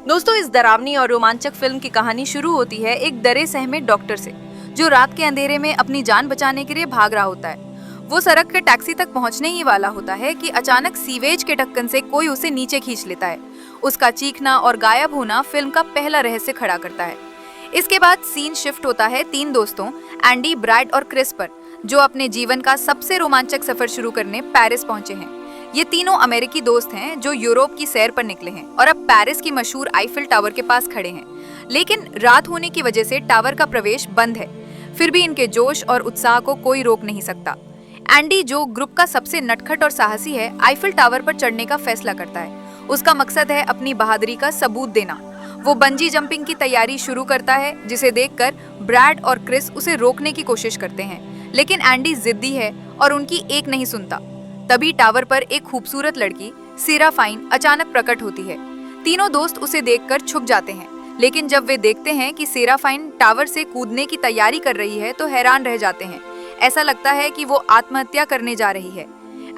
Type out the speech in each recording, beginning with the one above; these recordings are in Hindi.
दोस्तों, इस डरावनी और रोमांचक फिल्म की कहानी शुरू होती है एक डरे सहमे डॉक्टर से, जो रात के अंधेरे में अपनी जान बचाने के लिए भाग रहा होता है। वो सड़क के टैक्सी तक पहुंचने ही वाला होता है कि अचानक सीवेज के ढक्कन से कोई उसे नीचे खींच लेता है। उसका चीखना और गायब होना फिल्म का पहला रहस्य खड़ा करता है। इसके बाद सीन शिफ्ट होता है 3 दोस्तों एंडी, ब्रैड और क्रिस पर, जो अपने जीवन का सबसे रोमांचक सफर शुरू करने पेरिस पहुंचे हैं। ये तीनों अमेरिकी दोस्त हैं जो यूरोप की सैर पर निकले हैं और अब पेरिस की मशहूर आईफिल टावर के पास खड़े हैं। लेकिन रात होने की वजह से टावर का प्रवेश बंद है। फिर भी इनके जोश और उत्साह को कोई रोक नहीं सकता। एंडी, जो ग्रुप का सबसे नटखट और साहसी है, आईफिल टावर पर चढ़ने का फैसला करता है। उसका मकसद है अपनी बहादुरी का सबूत देना। वो बंजी जंपिंग की तैयारी शुरू करता है, जिसे देखकर ब्रैड और क्रिस उसे रोकने की कोशिश करते हैं, लेकिन एंडी जिद्दी है और उनकी एक नहीं सुनता। तभी टावर पर एक खूबसूरत लड़की सेराफाइन अचानक प्रकट होती है। तीनों दोस्त उसे देखकर छुप जाते हैं, लेकिन जब वे देखते हैं कि सेराफाइन टावर से कूदने की तैयारी कर रही है तो हैरान रह जाते हैं। ऐसा लगता है कि वो आत्महत्या करने जा रही है।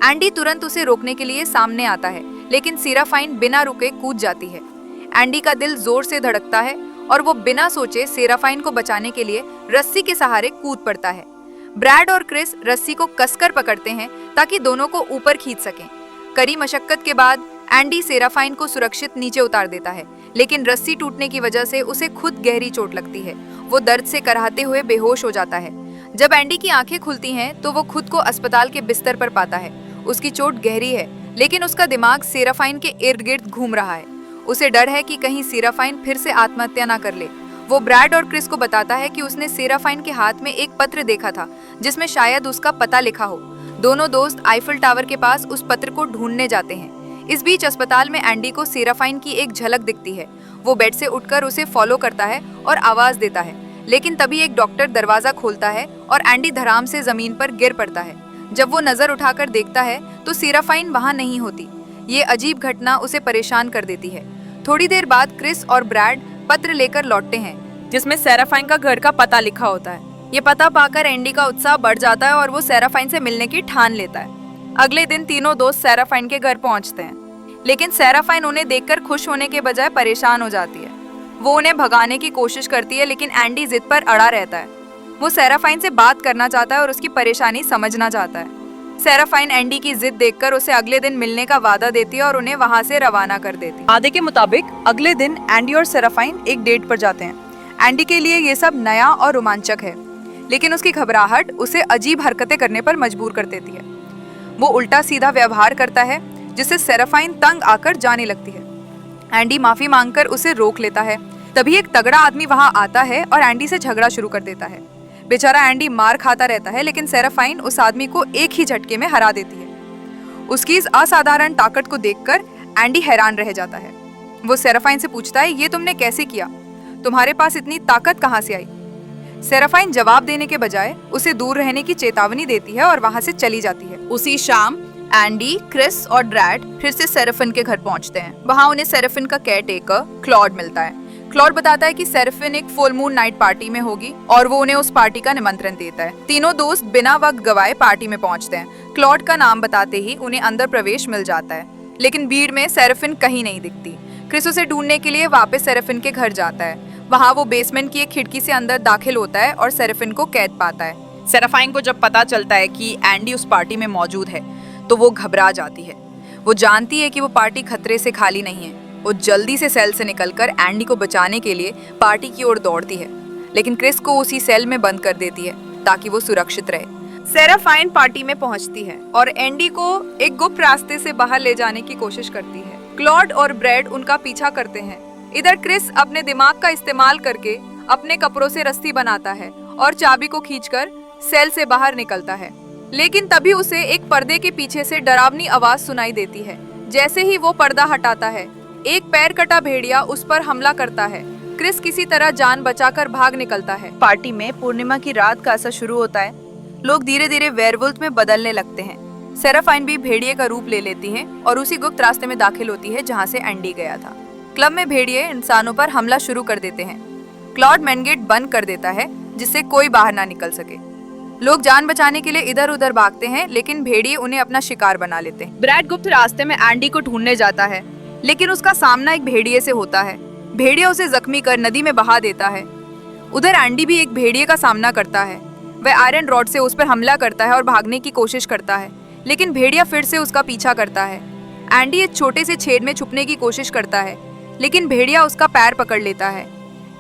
एंडी तुरंत उसे रोकने के लिए सामने आता है, लेकिन सेराफाइन बिना रुके कूद जाती है। एंडी का दिल जोर से धड़कता है और वो बिना सोचे सेराफाइन को बचाने के लिए रस्सी के सहारे कूद पड़ता है। ब्रैड और क्रिस रस्सी को कसकर पकड़ते हैं ताकि दोनों को ऊपर खींच सकें। कड़ी मशक्कत के बाद एंडी सेराफाइन को सुरक्षित नीचे उतार देता है, लेकिन रस्सी टूटने की वजह से उसे खुद गहरी चोट लगती है। वो दर्द से कराहते हुए बेहोश हो जाता है। जब एंडी की आंखें खुलती हैं तो वो खुद को अस्पताल के बिस्तर पर पाता है। उसकी चोट गहरी है, लेकिन उसका दिमाग सेराफाइन के इर्द गिर्द घूम रहा है। उसे डर है कि कहीं सेराफाइन फिर से आत्महत्या ना कर ले। वो ब्रैड और क्रिस को बताता है कि उसने सेराफाइन के हाथ में एक पत्र देखा था, जिसमें शायद उसका पता लिखा हो। दोनों दोस्त आईफिल टावर के पास उस पत्र को ढूंढने जाते हैं। इस बीच अस्पताल में एंडी को सेराफाइन की एक झलक दिखती है। वो बेड से उठकर उसे फॉलो करता है और आवाज देता है, लेकिन तभी एक डॉक्टर दरवाजा खोलता है और एंडी धड़ाम से जमीन पर गिर पड़ता है। जब वो नजर उठाकर देखता है तो सेराफाइन वहां नहीं होती। ये अजीब घटना उसे परेशान कर देती है। थोड़ी देर बाद क्रिस और ब्रैड पत्र लेकर लौटते हैं, जिसमें सेराफाइन का घर का पता लिखा होता है। ये पता पाकर एंडी का उत्साह बढ़ जाता है और वो सेराफाइन से मिलने की ठान लेता है। अगले दिन तीनों दोस्त सेराफाइन के घर पहुंचते हैं, लेकिन सेराफाइन उन्हें देखकर खुश होने के बजाय परेशान हो जाती है। वो उन्हें भगाने की कोशिश करती है, लेकिन एंडी जिद पर अड़ा रहता है। वो सेराफाइन से बात करना चाहता है और उसकी परेशानी समझना चाहता है। सेराफाइन एंडी की जिद देखकर उसे अगले दिन मिलने का वादा देती है और उन्हें वहां से रवाना कर देती है। वादे के मुताबिक अगले दिन एंडी और सेराफाइन एक डेट पर जाते हैं। एंडी के लिए ये सब नया और रोमांचक है, लेकिन उसकी घबराहट उसे अजीब हरकतें करने पर मजबूर कर देती है। वो उल्टा सीधा व्यवहार करता है, जिससे सेराफाइन तंग आकर जाने लगती है। एंडी माफी मांगकर उसे रोक लेता है। तभी एक तगड़ा आदमी वहां आता है और एंडी से झगड़ा शुरू कर देता है। बेचारा एंडी मार खाता रहता है, लेकिन सेराफाइन उस आदमी को एक ही झटके में हरा देती है। उसकी इस असाधारण ताकत को देखकर एंडी हैरान रह जाता है। वो सेराफाइन से पूछता है, ये तुमने कैसे किया? तुम्हारे पास इतनी ताकत कहाँ से आई? सेराफाइन जवाब देने के बजाय उसे दूर रहने की चेतावनी देती है और वहां से चली जाती है। उसी शाम एंडी, क्रिस और ब्रैड फिर से सेराफिन के घर पहुंचते हैं। वहां उन्हें सेराफिन का केयरटेकर क्लॉड मिलता है। क्लॉड बताता है कि सेराफिन एक फुल मून नाइट पार्टी में होगी और वो उन्हें उस पार्टी का निमंत्रण देता है। तीनों दोस्त बिना वक्त गवाए पार्टी में पहुंचते हैं। क्लॉड का नाम बताते ही उन्हें अंदर प्रवेश मिल जाता है, लेकिन भीड़ में सेराफिन कहीं नहीं दिखती। क्रिस उसे ढूंढने के लिए वापस सेराफिन के घर जाता है। वहाँ वो बेसमेंट की एक खिड़की से अंदर दाखिल होता है और सेराफिन को कैद पाता है। सेराफाइन को जब पता चलता है कि एंडी उस पार्टी में मौजूद है तो वो घबरा जाती है। वो जानती है कि वो पार्टी खतरे से खाली नहीं है। वो जल्दी से सेल से निकलकर एंडी को बचाने के लिए पार्टी की ओर दौड़ती है, लेकिन क्रिस को उसी सेल में बंद कर देती है ताकि वो सुरक्षित रहे। सेराफाइन पार्टी में पहुंचती है और एंडी को एक गुप्त रास्ते से बाहर ले जाने की कोशिश करती है। क्लॉड और ब्रैड उनका पीछा करते हैं। इधर क्रिस अपने दिमाग का इस्तेमाल करके अपने कपड़ों से रस्सी बनाता है और चाबी को खींचकर सेल से बाहर निकलता है, लेकिन तभी उसे एक पर्दे के पीछे से डरावनी आवाज सुनाई देती है। जैसे ही वो पर्दा हटाता है, एक पैर कटा भेड़िया उस पर हमला करता है। क्रिस किसी तरह जान बचाकर भाग निकलता है। पार्टी में पूर्णिमा की रात का असर शुरू होता है। लोग धीरे धीरे वेयरवुल्फ में बदलने लगते हैं। सेराफाइन भी भेड़िए का रूप ले लेती है और उसी गुप्त रास्ते में दाखिल होती है जहाँ से एंडी गया था। क्लब में भेड़िए इंसानों पर हमला शुरू कर देते हैं। क्लॉड मेन गेट बंद कर देता है, जिससे कोई बाहर ना निकल सके। लोग जान बचाने के लिए इधर उधर भागते हैं, लेकिन भेड़िए उन्हें अपना शिकार बना लेते हैं। ब्रैड गुप्त रास्ते में एंडी को ढूंढने जाता है, लेकिन उसका सामना एक भेड़िए से होता है। भेड़िया उसे जख्मी कर नदी में बहा देता है। उधर एंडी भी एक भेड़िए का सामना करता है। वह आयरन रॉड से उस पर हमला करता है और भागने की कोशिश करता है, लेकिन भेड़िया फिर से उसका पीछा करता है। एंडी एक छोटे से छेद में छुपने की कोशिश करता है, लेकिन भेड़िया उसका पैर पकड़ लेता है।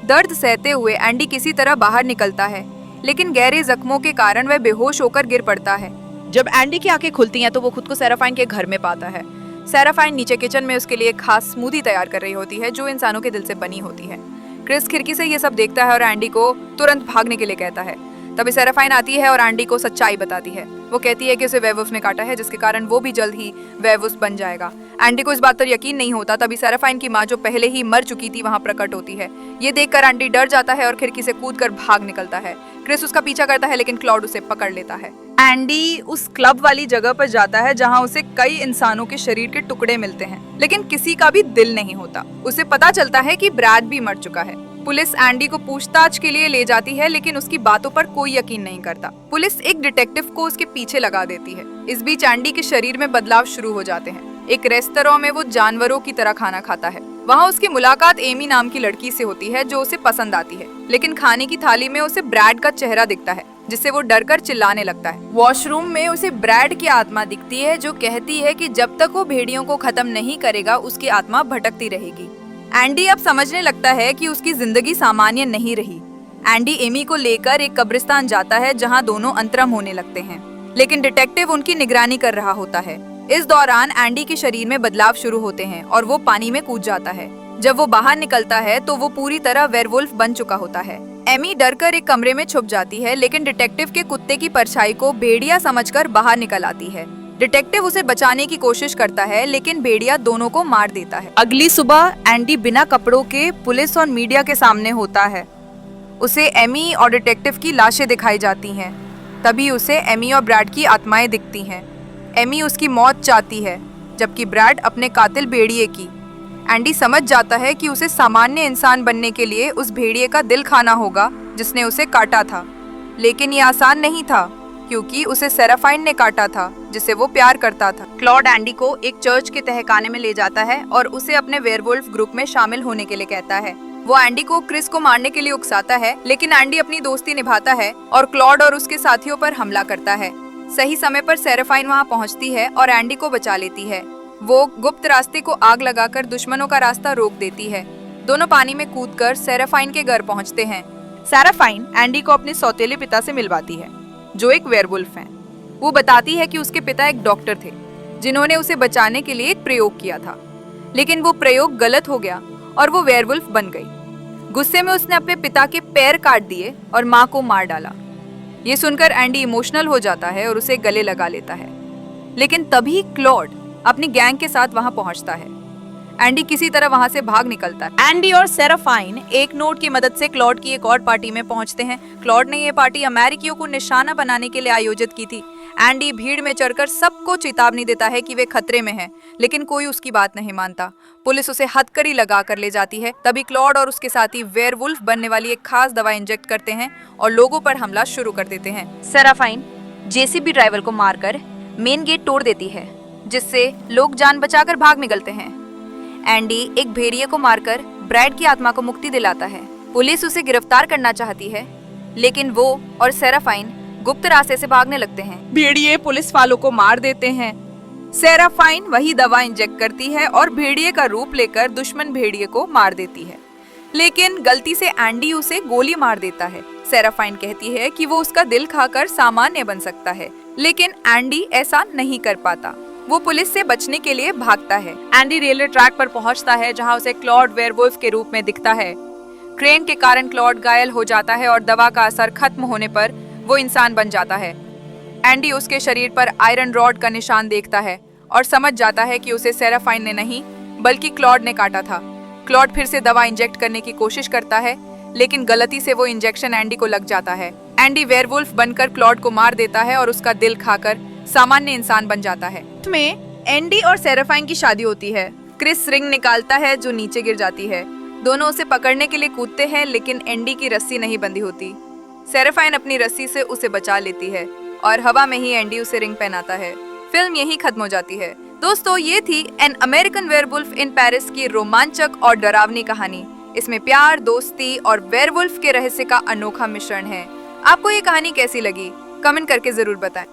दर्द सहते हुए एंडी किसी तरह बाहर निकलता है, लेकिन गहरे जख्मों के कारण वह बेहोश होकर गिर पड़ता है। जब एंडी की आंखें खुलती हैं तो वो खुद को सेराफाइन के घर में पाता है। सेराफाइन नीचे किचन में उसके लिए एक खास स्मूदी तैयार कर रही होती है जो इंसानों के दिल से बनी होती है। क्रिस खिड़की से ये सब देखता है और एंडी को तुरंत भागने के लिए कहता है। तभी सेराफाइन आती है और एंडी को सच्चाई बताती है। वो कहती है कि उसे वेयरवुल्फ ने काटा है, जिसके कारण वो भी जल्द ही वेयरवुल्फ बन जाएगा। एंडी को इस बात पर यकीन नहीं होता। तभी सेराफाइन की माँ, जो पहले ही मर चुकी थी, वहाँ प्रकट होती है। ये देखकर एंडी डर जाता है और खिड़की से कूदकर भाग निकलता है। क्रिस उसका पीछा करता है, लेकिन क्लॉड उसे पकड़ लेता है। एंडी उस क्लब वाली जगह पर जाता है जहाँ उसे कई इंसानों के शरीर के टुकड़े मिलते हैं, लेकिन किसी का भी दिल नहीं होता। उसे पता चलता है कि ब्रैड भी मर चुका है। पुलिस एंडी को पूछताछ के लिए ले जाती है, लेकिन उसकी बातों पर कोई यकीन नहीं करता। पुलिस एक डिटेक्टिव को उसके पीछे लगा देती है। इस बीच एंडी के शरीर में बदलाव शुरू हो जाते हैं। एक रेस्तरां में वो जानवरों की तरह खाना खाता है। वहाँ उसकी मुलाकात एमी नाम की लड़की से होती है जो उसे पसंद आती है, लेकिन खाने की थाली में उसे ब्रैड का चेहरा दिखता है, जिससे वो डरकर चिल्लाने लगता है। वॉशरूम में उसे ब्रैड की आत्मा दिखती है जो कहती है कि जब तक वो भेड़ियों को खत्म नहीं करेगा उसकी आत्मा भटकती रहेगी। एंडी अब समझने लगता है कि उसकी जिंदगी सामान्य नहीं रही। एंडी एमी को लेकर एक कब्रिस्तान जाता है जहां दोनों अंतरम होने लगते हैं, लेकिन डिटेक्टिव उनकी निगरानी कर रहा होता है। इस दौरान एंडी के शरीर में बदलाव शुरू होते हैं और वो पानी में कूद जाता है। जब वो बाहर निकलता है तो वो पूरी तरह वेयरवुल्फ बन चुका होता है। एमी डरकर एक कमरे में छुप जाती है, लेकिन डिटेक्टिव के कुत्ते की परछाई को भेड़िया समझकर बाहर निकल आती है। डिटेक्टिव उसे बचाने की कोशिश करता है, लेकिन भेड़िया दोनों को मार देता है। अगली सुबह एंडी बिना कपड़ों के पुलिस और मीडिया के सामने होता है। उसे एमी और डिटेक्टिव की लाशें दिखाई जाती हैं। तभी उसे एमी और ब्रैड की आत्माएं दिखती हैं। एमी उसकी मौत चाहती है, जबकि ब्रैड अपने कातिल भेड़िए की। एंडी समझ जाता है कि उसे सामान्य इंसान बनने के लिए उस भेड़िए का दिल खाना होगा जिसने उसे काटा था, लेकिन ये आसान नहीं था क्योंकि उसे सेराफाइन ने काटा था जिसे वो प्यार करता था। क्लॉड एंडी को एक चर्च के तहखाने में ले जाता है और उसे अपने वेयरवुल्फ ग्रुप में शामिल होने के लिए कहता है। वो एंडी को क्रिस को मारने के लिए उकसाता है, लेकिन एंडी अपनी दोस्ती निभाता है और क्लॉड और उसके साथियों पर हमला करता है। सही समय पर सेराफाइन वहाँ पहुँचती है और एंडी को बचा लेती है। वो गुप्त रास्ते को आग लगाकर दुश्मनों का रास्ता रोक देती है। दोनों पानी में कूदकर सेराफाइन के घर पहुँचते हैं। सेराफाइन एंडी को अपने सौतेले पिता से मिलवाती है, जो एक वेयरवुल्फ हैं। वो बताती है कि उसके पिता एक डॉक्टर थे जिन्होंने उसे बचाने के लिए एक प्रयोग किया था, लेकिन वो प्रयोग गलत हो गया और वो वेयरवुल्फ बन गई। गुस्से में उसने अपने पिता के पैर काट दिए और माँ को मार डाला। ये सुनकर एंडी इमोशनल हो जाता है और उसे गले लगा लेता है, लेकिन तभी क्लॉड अपनी गैंग के साथ वहां पहुंचता है। एंडी किसी तरह वहां से भाग निकलता है। एंडी और सेराफाइन एक नोट की मदद से क्लॉड की एक और पार्टी में पहुंचते हैं। क्लॉड ने ये पार्टी अमेरिकियों को निशाना बनाने के लिए आयोजित की थी। एंडी भीड़ में चढ़कर सबको चेतावनी देता है कि वे खतरे में हैं, लेकिन कोई उसकी बात नहीं मानता। पुलिस उसे हथकड़ी लगा कर ले जाती है। तभी क्लॉड और उसके साथी वेयरवुल्फ बनने वाली एक खास दवा इंजेक्ट करते हैं और लोगों पर हमला शुरू कर देते हैं। सेराफाइन जेसीबी ड्राइवर को मारकर मेन गेट तोड़ देती है, जिससे लोग जान बचाकर भाग निकलते हैं। एंडी एक भेड़िए को मारकर ब्रैड की आत्मा को मुक्ति दिलाता है। पुलिस उसे गिरफ्तार करना चाहती है, लेकिन वो और सेराफाइन गुप्त रास्ते से भागने लगते हैं। भेड़िए पुलिस वालों को मार देते हैं। सेराफाइन वही दवा इंजेक्ट करती है और भेड़िए का रूप लेकर दुश्मन भेड़िए को मार देती है, लेकिन गलती से एंडी उसे गोली मार देता है। सेराफाइन कहती है कि वो उसका दिल खाकर सामान्य बन सकता है, लेकिन एंडी ऐसा नहीं कर पाता। वो पुलिस से बचने के लिए भागता है। एंडी रेलवे ट्रैक पर पहुंचता है जहां उसे क्लॉड वेयरवुल्फ के रूप में दिखता है। क्रेन के कारण क्लॉड घायल हो जाता है और दवा का असर खत्म होने पर वो इंसान बन जाता है। एंडी उसके शरीर पर आयरन रॉड का निशान देखता है और समझ जाता है कि उसे सेराफाइन ने नहीं बल्कि क्लॉड ने काटा था। क्लॉड फिर से दवा इंजेक्ट करने की कोशिश करता है, लेकिन गलती से वो इंजेक्शन एंडी को लग जाता है। एंडी वेयरवुल्फ बनकर क्लॉड को मार देता है और उसका दिल खाकर सामान्य इंसान बन जाता है। में एंडी और सेराफाइन की शादी होती है। क्रिस रिंग निकालता है जो नीचे गिर जाती है। दोनों उसे पकड़ने के लिए कूदते हैं, लेकिन एंडी की रस्सी नहीं बंधी होती। सेराफाइन अपनी रस्सी से उसे बचा लेती है और हवा में ही एंडी उसे रिंग पहनाता है। फिल्म यहीं खत्म हो जाती है। दोस्तों, ये थी an American werewolf in Paris की रोमांचक और डरावनी कहानी। इसमें प्यार, दोस्ती और वेयरवुल्फ के रहस्य का अनोखा मिश्रण है। आपको ये कहानी कैसी लगी? कमेंट करके जरूर बताएं।